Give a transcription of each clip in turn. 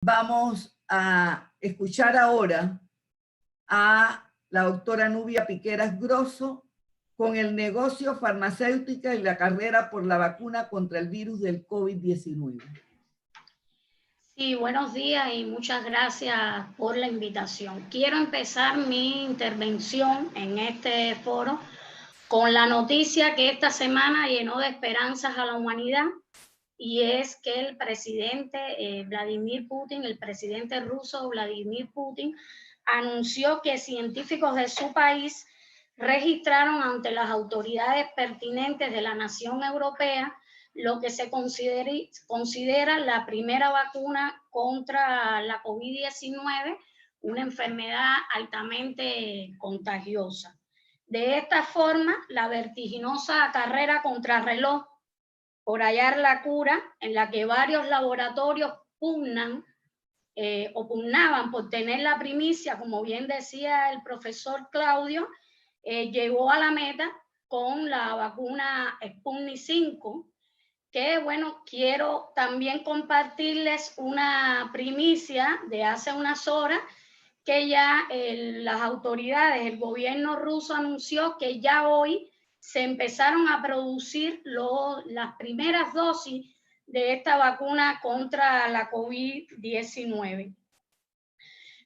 Vamos a escuchar ahora a la doctora Nubia Piqueras Grosso con el negocio farmacéutica y la carrera por la vacuna contra el virus del COVID-19. Sí, buenos días y muchas gracias por la invitación. Quiero empezar mi intervención en este foro con la noticia que esta semana llenó de esperanzas a la humanidad, y es que el presidente Vladimir Putin, el presidente ruso Vladimir Putin, anunció que científicos de su país registraron ante las autoridades pertinentes de la nación europea lo que se considera la primera vacuna contra la COVID-19, una enfermedad altamente contagiosa. De esta forma, la vertiginosa carrera contrarreloj por hallar la cura, en la que varios laboratorios pugnaban por tener la primicia, como bien decía el profesor Claudio, llegó a la meta con la vacuna Sputnik 5, que bueno, quiero también compartirles una primicia de hace unas horas, que ya las autoridades, el gobierno ruso anunció que ya hoy se empezaron a producir las primeras dosis de esta vacuna contra la COVID-19.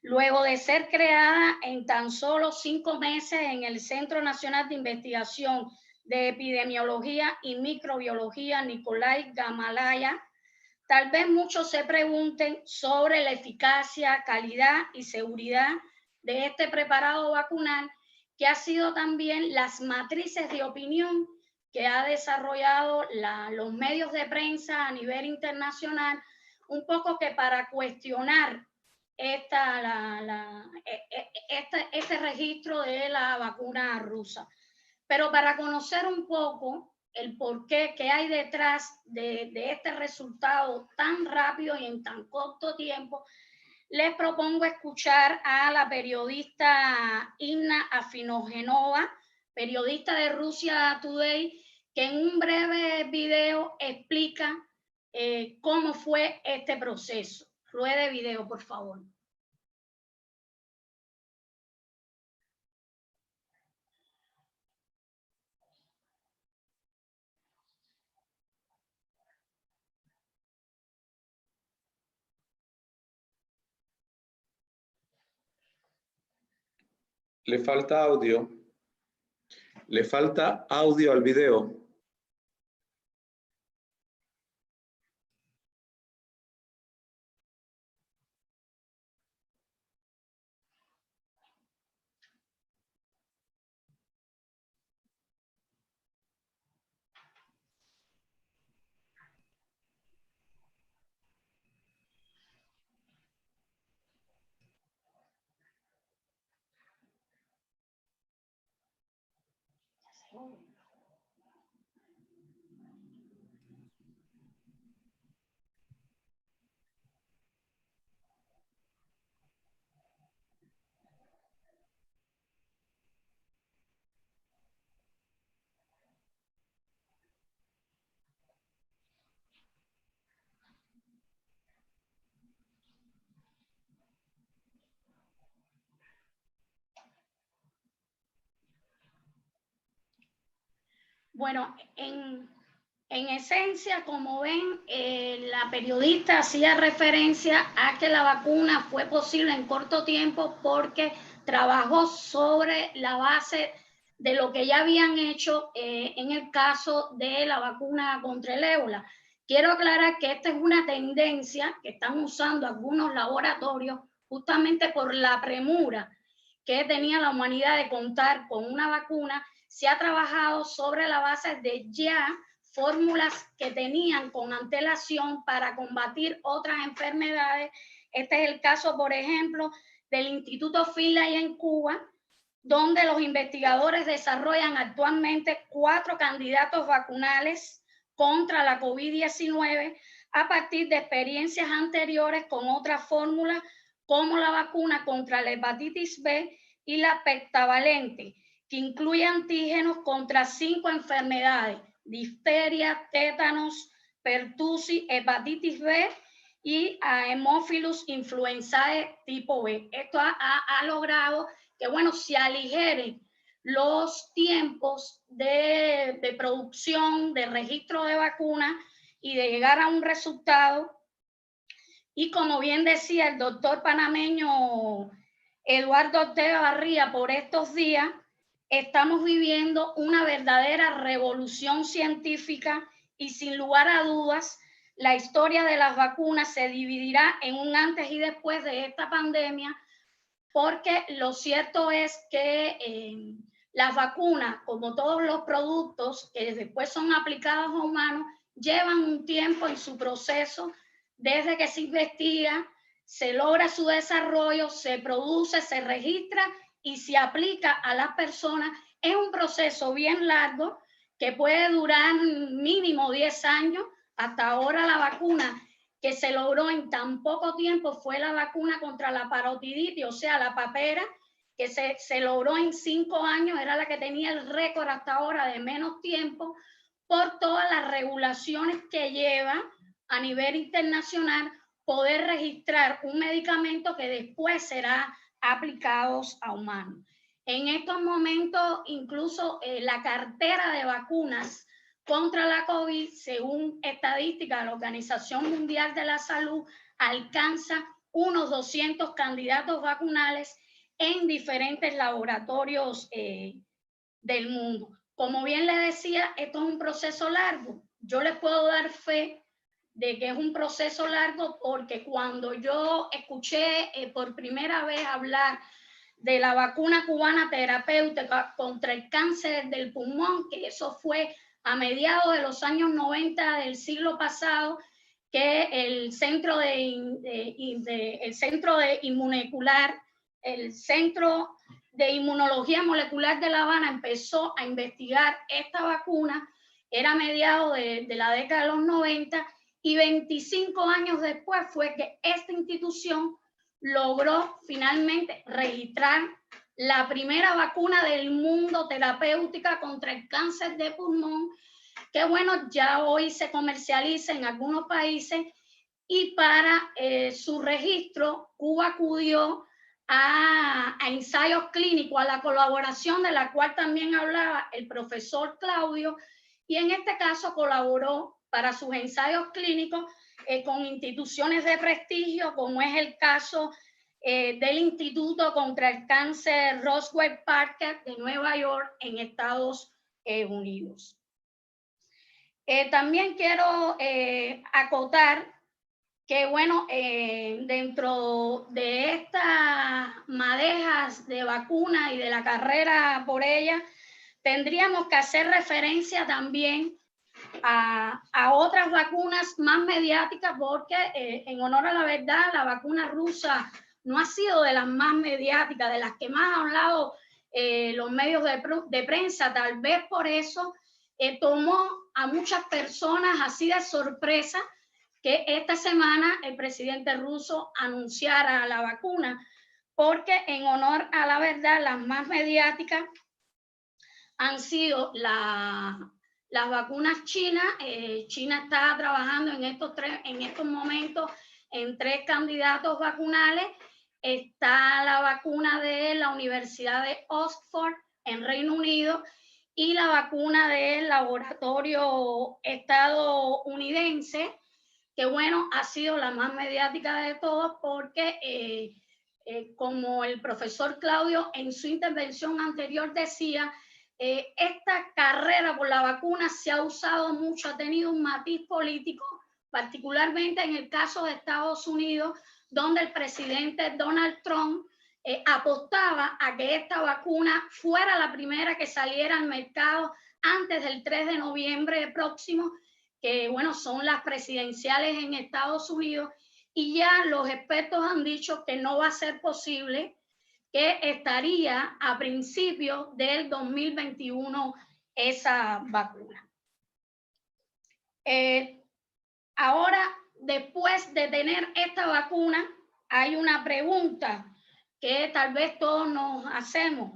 Luego de ser creada en tan solo 5 meses en el Centro Nacional de Investigación de Epidemiología y Microbiología Nikolai Gamalaya, tal vez muchos se pregunten sobre la eficacia, calidad y seguridad de este preparado vacunal, que ha sido también las matrices de opinión que ha desarrollado los medios de prensa a nivel internacional, un poco que para cuestionar este registro de la vacuna rusa. Pero para conocer un poco el porqué que hay detrás de este resultado tan rápido y en tan corto tiempo, les propongo escuchar a la periodista Inna Afinogenova, periodista de Russia Today, que en un breve video explica cómo fue este proceso. Ruede video, por favor. Le falta audio. Le falta audio al video. Bueno, en esencia, como ven, la periodista hacía referencia a que la vacuna fue posible en corto tiempo porque trabajó sobre la base de lo que ya habían hecho en el caso de la vacuna contra el ébola. Quiero aclarar que esta es una tendencia que están usando algunos laboratorios justamente por la premura que tenía la humanidad de contar con una vacuna. Se ha trabajado sobre la base de ya fórmulas que tenían con antelación para combatir otras enfermedades. Este es el caso, por ejemplo, del Instituto Finlay en Cuba, donde los investigadores desarrollan actualmente 4 candidatos vacunales contra la COVID-19 a partir de experiencias anteriores con otras fórmulas, como la vacuna contra la hepatitis B y la pentavalente, que incluye antígenos contra 5 enfermedades: difteria, tétanos, pertussis, hepatitis B y a Haemophilus influenzae tipo B. Esto ha logrado que, bueno, se aligeren los tiempos de producción, de registro de vacunas y de llegar a un resultado. Y como bien decía el doctor panameño Eduardo Ortega Barría, por estos días estamos viviendo una verdadera revolución científica y sin lugar a dudas la historia de las vacunas se dividirá en un antes y después de esta pandemia, porque lo cierto es que las vacunas, como todos los productos que después son aplicados a humanos, llevan un tiempo en su proceso desde que se investiga, se logra su desarrollo, se produce, se registra y se aplica a las personas. Es un proceso bien largo que puede durar mínimo 10 años. Hasta ahora la vacuna que se logró en tan poco tiempo fue la vacuna contra la parotiditis, o sea, la papera, que se logró en 5 años, era la que tenía el récord hasta ahora de menos tiempo, por todas las regulaciones que lleva a nivel internacional poder registrar un medicamento que después será aplicado a humanos. En estos momentos, incluso la cartera de vacunas contra la COVID, según estadísticas de la Organización Mundial de la Salud, alcanza unos 200 candidatos vacunales en diferentes laboratorios del mundo. Como bien le decía, esto es un proceso largo. Yo les puedo dar fe de que es un proceso largo porque cuando yo escuché por primera vez hablar de la vacuna cubana terapéutica contra el cáncer del pulmón, que eso fue a mediados de los años 90 del siglo pasado, que el Centro de Inmunología Molecular de La Habana empezó a investigar esta vacuna, era a mediados de la década de los 90, y 25 años después fue que esta institución logró finalmente registrar la primera vacuna del mundo terapéutica contra el cáncer de pulmón, que bueno, ya hoy se comercializa en algunos países, y para su registro Cuba acudió a ensayos clínicos, a la colaboración de la cual también hablaba el profesor Claudio, y en este caso colaboró para sus ensayos clínicos con instituciones de prestigio, como es el caso del Instituto contra el Cáncer Roswell Parker de Nueva York en Estados Unidos. También quiero acotar que, bueno, dentro de estas madejas de vacuna y de la carrera por ella, tendríamos que hacer referencia también a otras vacunas más mediáticas, porque en honor a la verdad, la vacuna rusa no ha sido de las más mediáticas, de las que más han hablado los medios de prensa. Tal vez por eso tomó a muchas personas así de sorpresa que esta semana el presidente ruso anunciara la vacuna, porque en honor a la verdad, las más mediáticas han sido las vacunas chinas. China está trabajando en estos momentos en 3 candidatos vacunales. Está la vacuna de la Universidad de Oxford en Reino Unido y la vacuna del laboratorio estadounidense, que bueno, ha sido la más mediática de todos porque como el profesor Claudio en su intervención anterior decía, esta carrera por la vacuna se ha usado mucho, ha tenido un matiz político, particularmente en el caso de Estados Unidos, donde el presidente Donald Trump apostaba a que esta vacuna fuera la primera que saliera al mercado antes del 3 de noviembre próximo, que bueno, son las presidenciales en Estados Unidos, y ya los expertos han dicho que no va a ser posible, que estaría a principios del 2021 esa vacuna. Ahora, después de tener esta vacuna, hay una pregunta que tal vez todos nos hacemos.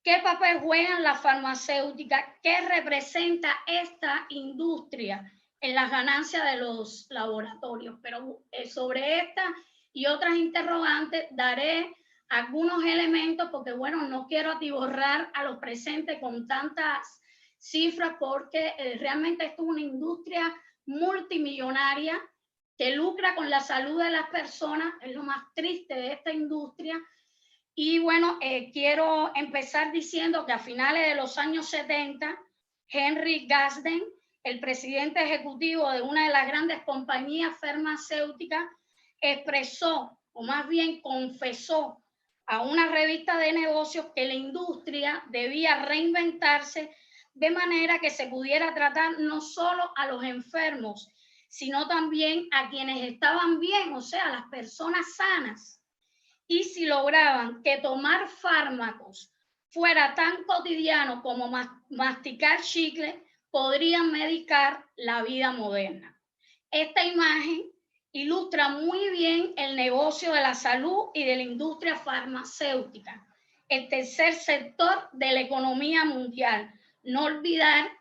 ¿Qué papel juegan las farmacéuticas? ¿Qué representa esta industria en las ganancias de los laboratorios. Pero sobre esta y otras interrogantes daré algunos elementos porque, bueno, no quiero atiborrar a los presentes con tantas cifras porque realmente esto es una industria multimillonaria que lucra con la salud de las personas, es lo más triste de esta industria. Y bueno, quiero empezar diciendo que a finales de los años 70, Henry Gadsden, el presidente ejecutivo de una de las grandes compañías farmacéuticas, expresó, o más bien confesó, a una revista de negocios que la industria debía reinventarse de manera que se pudiera tratar no solo a los enfermos, sino también a quienes estaban bien, o sea, las personas sanas. Y si lograban que tomar fármacos fuera tan cotidiano como masticar chicle, podrían medicar la vida moderna. Esta imagen ilustra muy bien el negocio de la salud y de la industria farmacéutica, el tercer sector de la economía mundial. No olvidar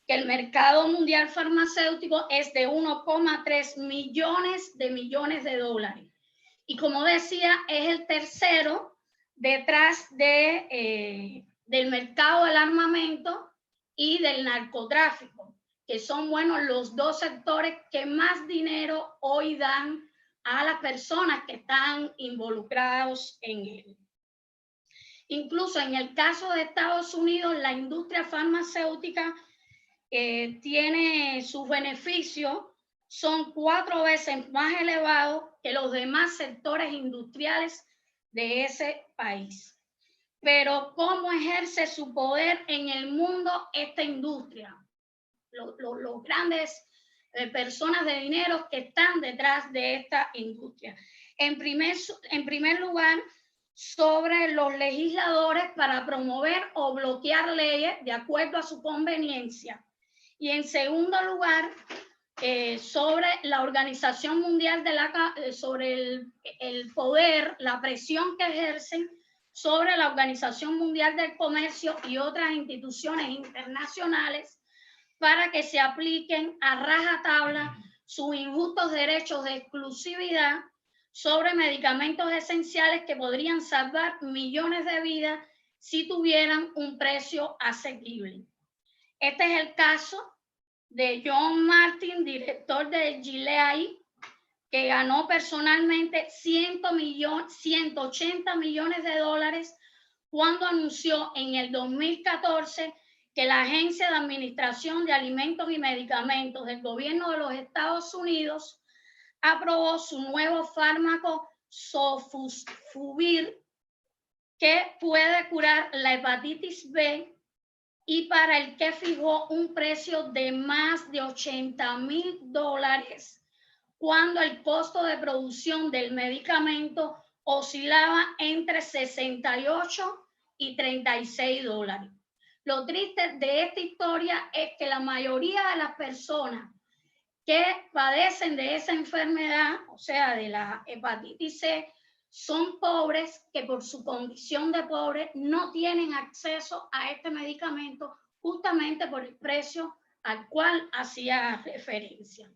que el mercado mundial farmacéutico es de 1,3 millones de dólares. Y como decía, es el tercero detrás del mercado del armamento y del narcotráfico, que son, bueno, los dos sectores que más dinero hoy dan a las personas que están involucrados en él. Incluso en el caso de Estados Unidos, la industria farmacéutica tiene sus beneficios, son 4 veces más elevados que los demás sectores industriales de ese país. Pero ¿cómo ejerce su poder en el mundo esta industria? Los grandes personas de dinero que están detrás de esta industria. En primer lugar, sobre los legisladores para promover o bloquear leyes de acuerdo a su conveniencia. Y en segundo lugar, sobre la Organización Mundial sobre el poder, la presión que ejercen sobre la Organización Mundial del Comercio y otras instituciones internacionales para que se apliquen a rajatabla sus injustos derechos de exclusividad sobre medicamentos esenciales que podrían salvar millones de vidas si tuvieran un precio asequible. Este es el caso de John Martin, director de Gilead, que ganó personalmente 180 millones de dólares cuando anunció en el 2014 que la Agencia de Administración de Alimentos y Medicamentos del Gobierno de los Estados Unidos aprobó su nuevo fármaco Sofosbuvir, que puede curar la hepatitis B y para el que fijó un precio de más de $80,000 cuando el costo de producción del medicamento oscilaba entre 68 y $36. Lo triste de esta historia es que la mayoría de las personas que padecen de esa enfermedad, o sea, de la hepatitis C, son pobres que por su condición de pobre no tienen acceso a este medicamento justamente por el precio al cual hacía referencia.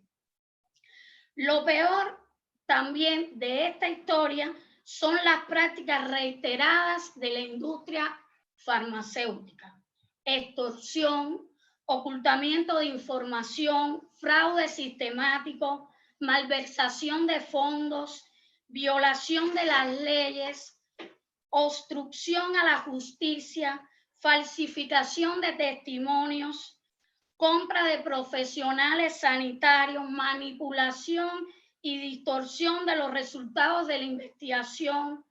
Lo peor también de esta historia son las prácticas reiteradas de la industria farmacéutica. Extorsión, ocultamiento de información, fraude sistemático, malversación de fondos, violación de las leyes, obstrucción a la justicia, falsificación de testimonios, compra de profesionales sanitarios, manipulación y distorsión de los resultados de la investigación,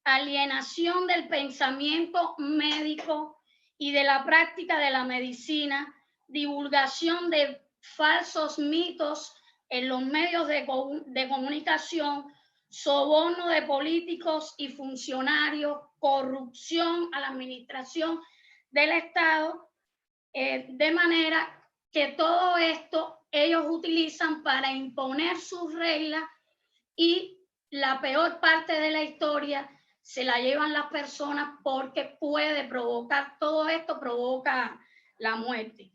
alienación del pensamiento médico y de la práctica de la medicina, divulgación de falsos mitos en los medios de comunicación, soborno de políticos y funcionarios, corrupción a la administración del Estado, de manera que todo esto ellos utilizan para imponer sus reglas y la peor parte de la historia se la llevan las personas porque puede provocar, todo esto provoca la muerte.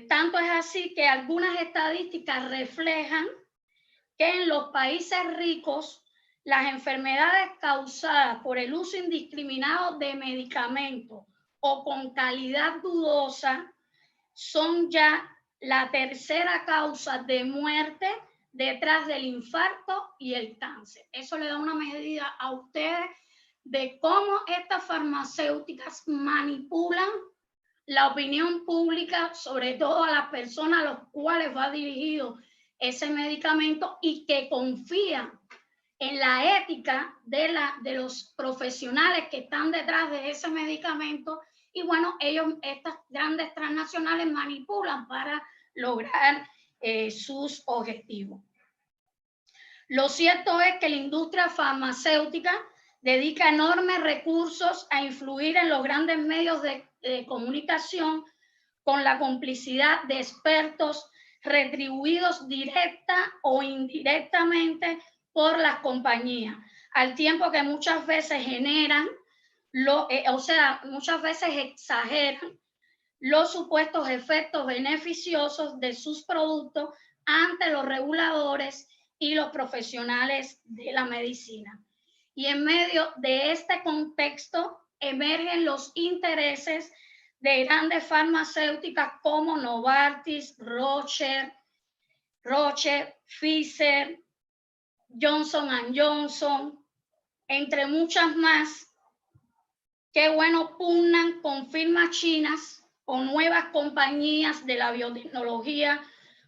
Tanto es así que algunas estadísticas reflejan que en los países ricos las enfermedades causadas por el uso indiscriminado de medicamentos o con calidad dudosa son ya la tercera causa de muerte detrás del infarto y el cáncer. Eso le da una medida a ustedes de cómo estas farmacéuticas manipulan la opinión pública, sobre todo a las personas a las cuales va dirigido ese medicamento y que confían en la ética de los profesionales que están detrás de ese medicamento. Y bueno, estas grandes transnacionales manipulan para lograr sus objetivos. Lo cierto es que la industria farmacéutica dedica enormes recursos a influir en los grandes medios de comunicación con la complicidad de expertos retribuidos directa o indirectamente por las compañías, al tiempo que muchas veces generan, muchas veces exageran los supuestos efectos beneficiosos de sus productos ante los reguladores y los profesionales de la medicina. Y en medio de este contexto emergen los intereses de grandes farmacéuticas como Novartis, Roche, Pfizer, Johnson & Johnson, entre muchas más, que bueno, pugnan con firmas chinas o nuevas compañías de la biotecnología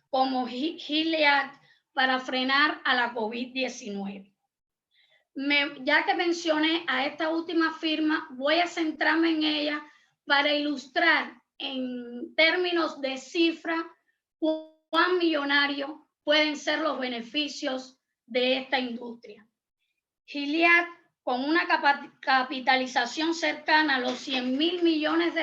como Gilead para frenar a la COVID-19. Ya que mencioné a esta última firma, voy a centrarme en ella para ilustrar en términos de cifra cuán millonarios pueden ser los beneficios de esta industria. Gilead, con una capitalización cercana a los $100.000 millones,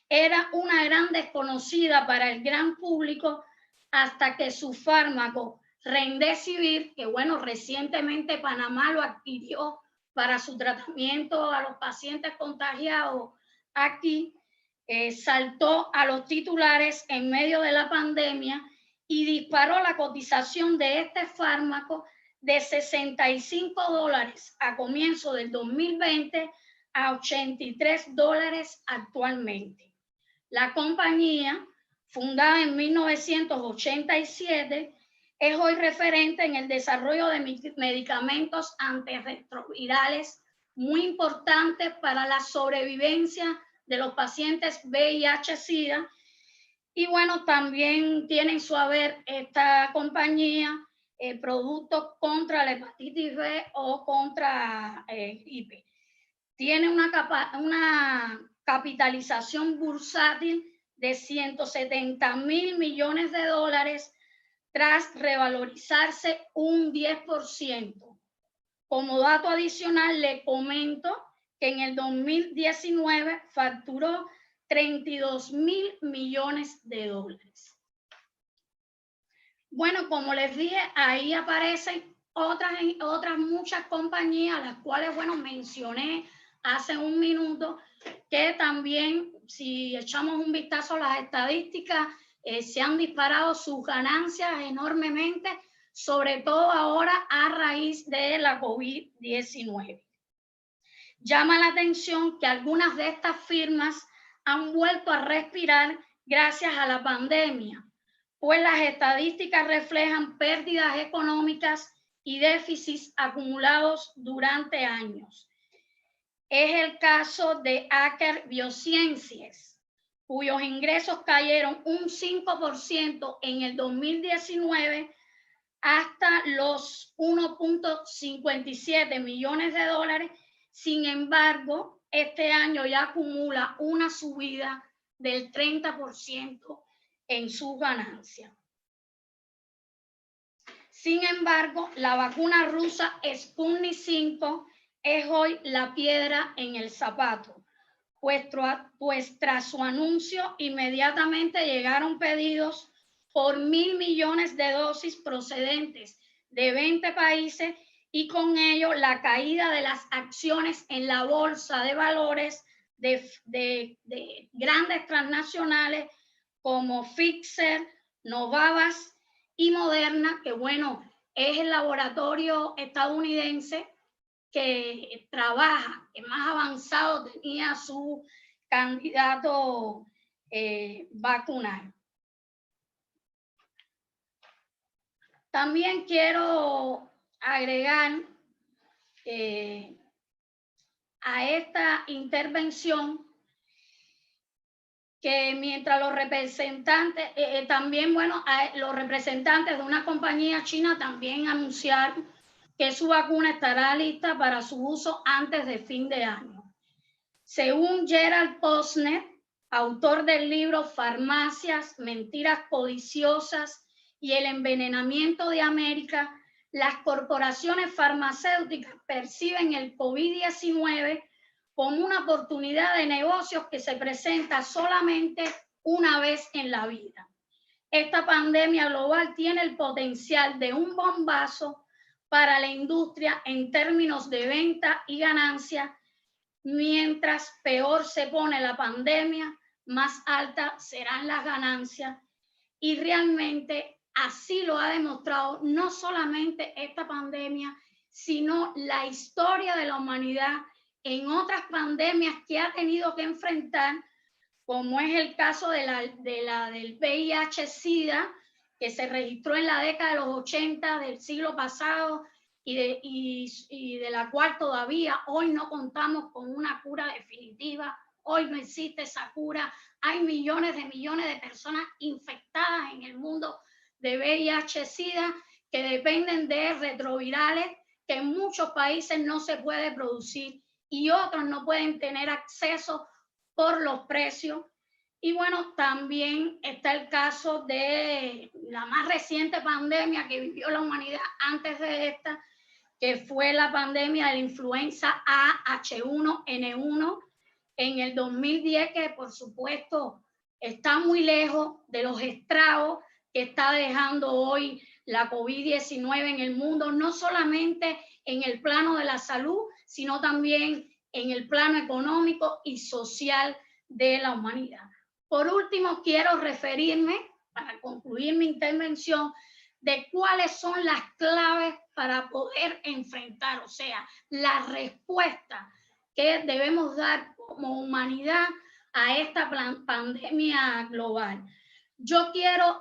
era una gran desconocida para el gran público hasta que su fármaco Remdesivir, que bueno, recientemente Panamá lo adquirió para su tratamiento a los pacientes contagiados aquí, saltó a los titulares en medio de la pandemia y disparó la cotización de este fármaco de $65 a comienzo del 2020 a $83 actualmente. La compañía, fundada en 1987, es hoy referente en el desarrollo de medicamentos antirretrovirales muy importantes para la sobrevivencia de los pacientes VIH-Sida. Y bueno, también tiene en su haber esta compañía productos contra la hepatitis B o contra gripe. Tiene una capitalización bursátil de $170.000 millones tras revalorizarse un 10%. Como dato adicional, le comento que en el 2019 facturó $32.000 millones. Bueno, como les dije, ahí aparecen otras muchas compañías, las cuales, bueno, mencioné hace un minuto, que también, si echamos un vistazo a las estadísticas, se han disparado sus ganancias enormemente, sobre todo ahora a raíz de la COVID-19. Llama la atención que algunas de estas firmas han vuelto a respirar gracias a la pandemia, pues las estadísticas reflejan pérdidas económicas y déficits acumulados durante años. Es el caso de Aker Biosciences, cuyos ingresos cayeron un 5% en el 2019 hasta los $1.57 millones. Sin embargo, este año ya acumula una subida del 30% en sus ganancias. Sin embargo, la vacuna rusa Sputnik 5 es hoy la piedra en el zapato, pues tras su anuncio inmediatamente llegaron pedidos por 1.000 millones de dosis procedentes de 20 países y con ello la caída de las acciones en la bolsa de valores de grandes transnacionales como Pfizer, Novavax y Moderna, que bueno, es el laboratorio estadounidense que trabaja, que más avanzado tenía su candidato vacunal. También quiero agregar a esta intervención que mientras los representantes, también, bueno, los representantes de una compañía china también anunciaron que su vacuna estará lista para su uso antes de fin de año. Según Gerald Posner, autor del libro Farmacias, Mentiras Codiciosas y el Envenenamiento de América, las corporaciones farmacéuticas perciben el COVID-19 como una oportunidad de negocios que se presenta solamente una vez en la vida. Esta pandemia global tiene el potencial de un bombazo para la industria en términos de venta y ganancia. Mientras peor se pone la pandemia, más altas serán las ganancias. Y realmente así lo ha demostrado no solamente esta pandemia, sino la historia de la humanidad en otras pandemias que ha tenido que enfrentar, como es el caso del VIH-Sida, que se registró en la década de los 80 del siglo pasado y de la cual todavía hoy no contamos con una cura definitiva. Hoy no existe esa cura. Hay millones de personas infectadas en el mundo de VIH-Sida que dependen de retrovirales que en muchos países no se puede producir y otros no pueden tener acceso por los precios. Y bueno, también está el caso de la más reciente pandemia que vivió la humanidad antes de esta, que fue la pandemia de la influenza A H1N1 en el 2010, que por supuesto está muy lejos de los estragos que está dejando hoy la COVID-19 en el mundo, no solamente en el plano de la salud, sino también en el plano económico y social de la humanidad. Por último, quiero referirme, para concluir mi intervención, de cuáles son las claves para poder enfrentar, o sea, la respuesta que debemos dar como humanidad a esta pandemia global. Yo quiero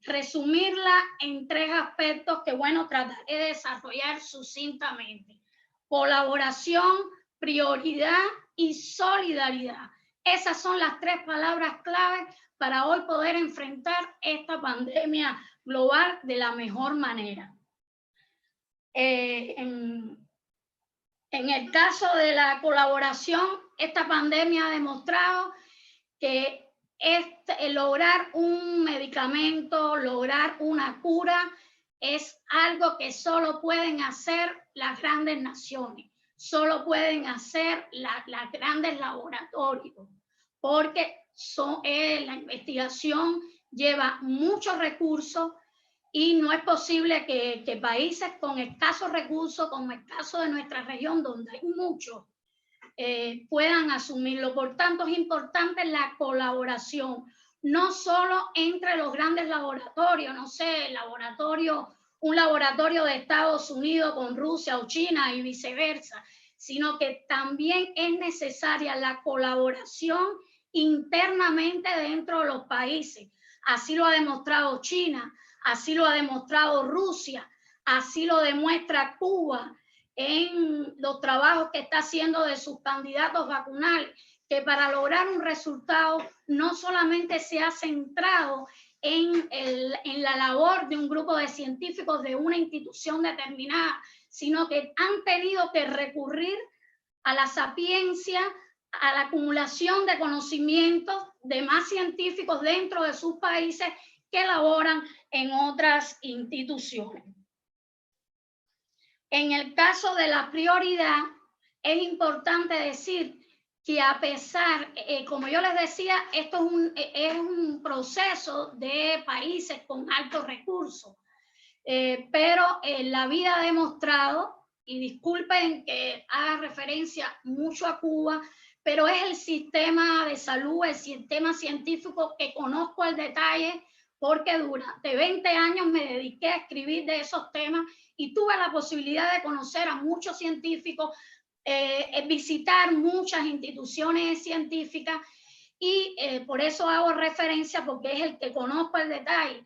resumirla en 3 aspectos que, bueno, trataré de desarrollar sucintamente. Colaboración, prioridad y solidaridad. Esas son las 3 palabras clave para hoy poder enfrentar esta pandemia global de la mejor manera. En el caso de la colaboración, esta pandemia ha demostrado que lograr un medicamento, lograr una cura, es algo que solo pueden hacer las grandes naciones, solo pueden hacer los grandes laboratorios, porque la investigación lleva muchos recursos y no es posible que países con escasos recursos, como el caso de nuestra región, donde hay muchos, puedan asumirlo. Por tanto, es importante la colaboración, no solo entre los grandes laboratorios, no sé, un laboratorio de Estados Unidos con Rusia o China y viceversa, sino que también es necesaria la colaboración internamente dentro de los países. Así lo ha demostrado China, así lo ha demostrado Rusia, así lo demuestra Cuba en los trabajos que está haciendo de sus candidatos vacunales, que para lograr un resultado no solamente se ha centrado en la labor de un grupo de científicos de una institución determinada, sino que han tenido que recurrir a la sapiencia, a la acumulación de conocimientos de más científicos dentro de sus países que laboran en otras instituciones. En el caso de la prioridad, es importante decir que a pesar, como yo les decía, esto es un proceso de países con altos recursos, pero la vida ha demostrado, y disculpen que haga referencia mucho a Cuba, pero es el sistema de salud, el sistema científico que conozco al detalle, porque durante 20 años me dediqué a escribir de esos temas y tuve la posibilidad de conocer a muchos científicos, visitar muchas instituciones científicas y por eso hago referencia, porque es el que conozco el detalle.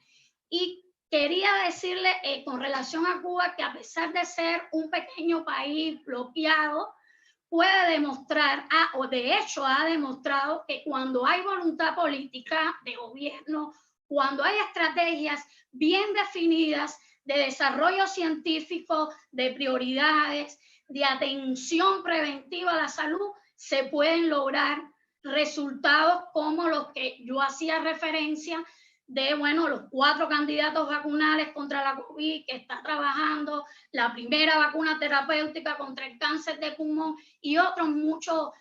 Y quería decirle con relación a Cuba que a pesar de ser un pequeño país bloqueado, puede demostrar, o de hecho ha demostrado que cuando hay voluntad política de gobierno, cuando hay estrategias bien definidas de desarrollo científico, de prioridades, de atención preventiva a la salud, se pueden lograr resultados como los que yo hacía referencia de, bueno, los 4 candidatos vacunales contra la COVID que está trabajando, la primera vacuna terapéutica contra el cáncer de pulmón y otros muchos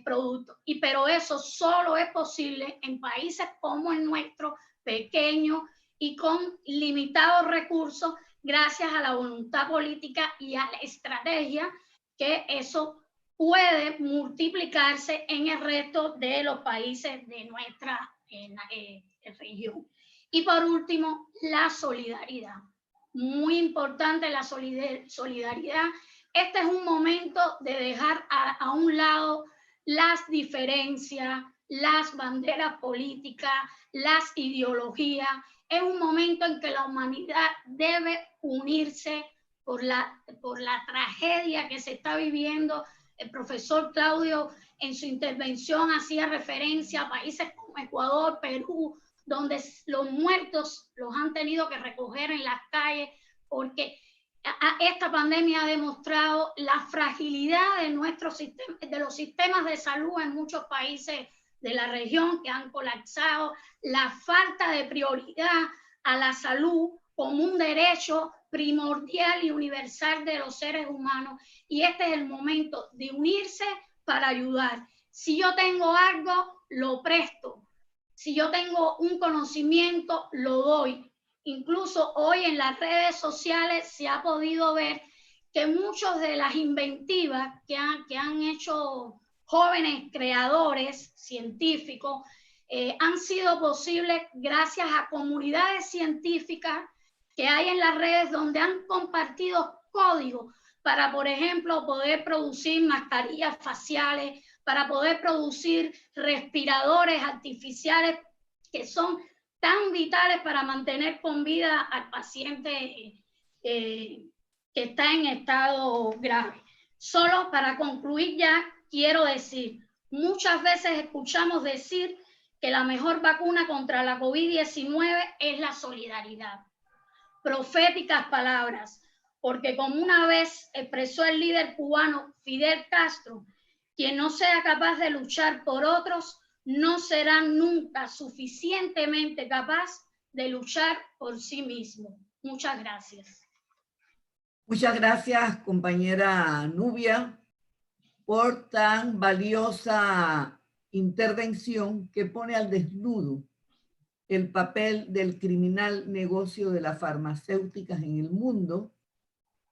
productos. Pero eso solo es posible en países como el nuestro, pequeños y con limitados recursos, gracias a la voluntad política y a la estrategia, que eso puede multiplicarse en el resto de los países de nuestra región. Y por último, la solidaridad. Muy importante la solidaridad. Este es un momento de dejar a un lado las diferencias, las banderas políticas, las ideologías. Es un momento en que la humanidad debe unirse por la tragedia que se está viviendo. El profesor Claudio en su intervención hacía referencia a países como Ecuador, Perú, donde los muertos los han tenido que recoger en las calles, porque esta pandemia ha demostrado la fragilidad de los sistemas de salud en muchos países de la región que han colapsado, la falta de prioridad a la salud como un derecho primordial y universal de los seres humanos. Y este es el momento de unirse para ayudar. Si yo tengo algo, lo presto. Si yo tengo un conocimiento, lo doy. Incluso hoy en las redes sociales se ha podido ver que muchas de las inventivas que han hecho jóvenes creadores científicos han sido posibles gracias a comunidades científicas que hay en las redes, donde han compartido códigos para, por ejemplo, poder producir mascarillas faciales, para poder producir respiradores artificiales que son tan vitales para mantener con vida al paciente que está en estado grave. Solo para concluir ya, quiero decir, muchas veces escuchamos decir que la mejor vacuna contra la COVID-19 es la solidaridad. Proféticas palabras, porque como una vez expresó el líder cubano Fidel Castro, quien no sea capaz de luchar por otros, no será nunca suficientemente capaz de luchar por sí mismo. Muchas gracias. Muchas gracias, compañera Nubia, por tan valiosa intervención que pone al desnudo el papel del criminal negocio de las farmacéuticas en el mundo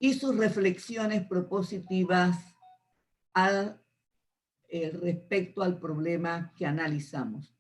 y sus reflexiones propositivas respecto al problema que analizamos.